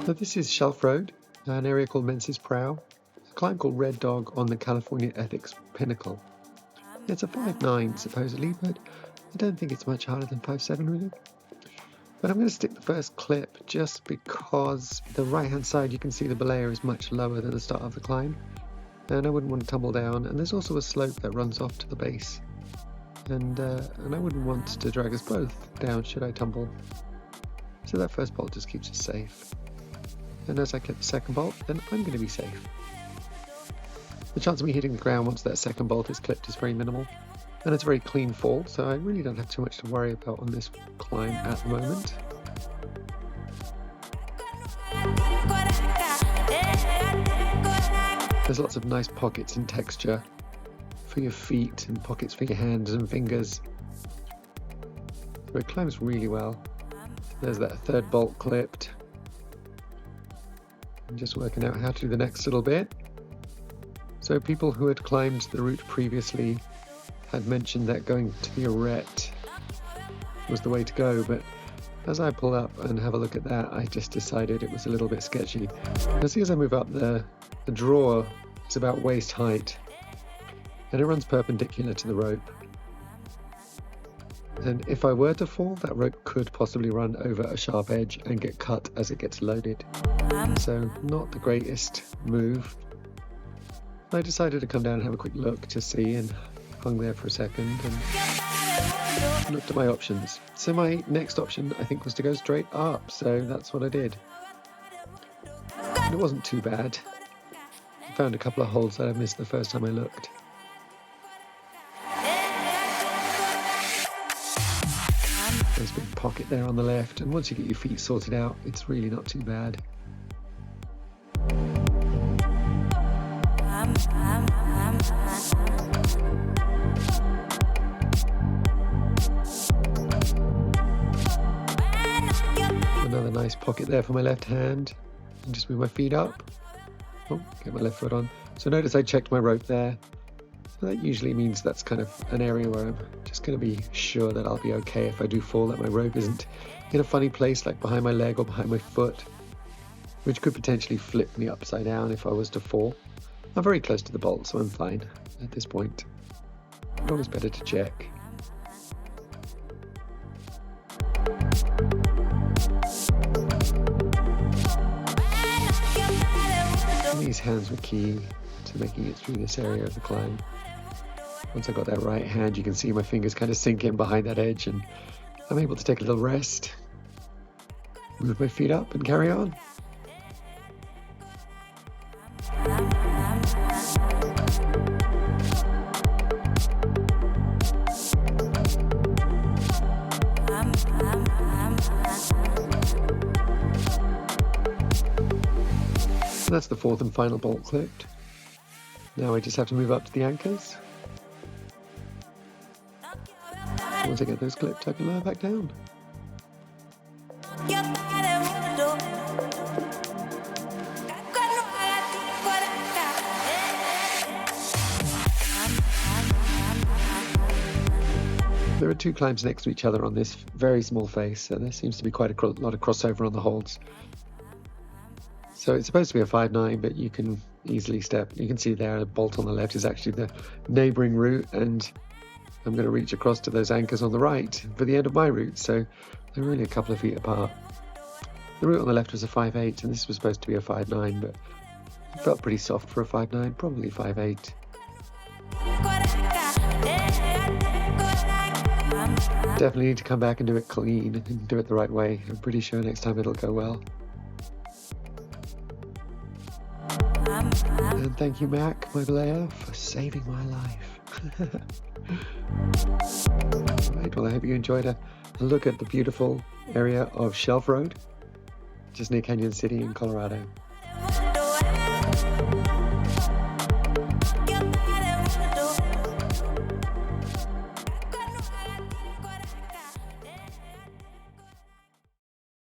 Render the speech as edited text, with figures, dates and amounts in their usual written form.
So this is Shelf Road, an area called Menses Prow. It's a climb called Red Dog on the California Ethics Pinnacle. It's a 5.9 supposedly, but I don't think it's much harder than 5.7 really. But I'm going to stick the first clip just because the right hand side you can see the belayer is much lower than the start of the climb, and I wouldn't want to tumble down, and there's also a slope that runs off to the base, and I wouldn't want to drag us both down should I tumble. So that first bolt just keeps us safe. And as I clip the second bolt, then I'm going to be safe. The chance of me hitting the ground once that second bolt is clipped is very minimal, and it's a very clean fall, so I really don't have too much to worry about on this climb at the moment. There's lots of nice pockets and texture for your feet and pockets for your hands and fingers. So it climbs really well. There's that third bolt clipped. I'm just working out how to do the next little bit. So people who had climbed the route previously had mentioned that going to the arete was the way to go, but as I pull up and have a look at that, I just decided it was a little bit sketchy. Now see, as I move up, the drawer is about waist height and it runs perpendicular to the rope. And if I were to fall, that rope could possibly run over a sharp edge and get cut as it gets loaded. So not the greatest move. I decided to come down and have a quick look to see, and hung there for a second and looked at my options. So my next option I think was to go straight up, so that's what I did. And it wasn't too bad. I found a couple of holes that I missed the first time I looked. There's a big pocket there on the left, and once you get your feet sorted out, it's really not too bad. Another nice pocket there for my left hand, and just move my feet up. Oh, get my left foot on. So notice I checked my rope there. So that usually means that's kind of an area where I'm just going to be sure that I'll be okay if I do fall, that my rope isn't in a funny place like behind my leg or behind my foot, which could potentially flip me upside down if I was to fall. I'm very close to the bolt, so I'm fine at this point. It's always better to check. And these hands were key to making it through this area of the climb. Once I got that right hand, you can see my fingers kind of sink in behind that edge, and I'm able to take a little rest, move my feet up and carry on. And that's the fourth and final bolt clipped. Now I just have to move up to the anchors. Once I get those clipped, I can lower back down. There are two climbs next to each other on this very small face, so there seems to be quite a lot of crossover on the holds. So it's supposed to be a 5.9, but you can easily step. You can see there the bolt on the left is actually the neighbouring route, and I'm going to reach across to those anchors on the right for the end of my route, so they're really a couple of feet apart. The route on the left was a 5.8, and this was supposed to be a 5.9, but it felt pretty soft for a 5.9, probably 5.8. Definitely need to come back and do it clean and do it the right way. I'm pretty sure next time it'll go well. And thank you, Mac, my belayer, for saving my life. Right, well, I hope you enjoyed a look at the beautiful area of Shelf Road, just near Canon City in Colorado.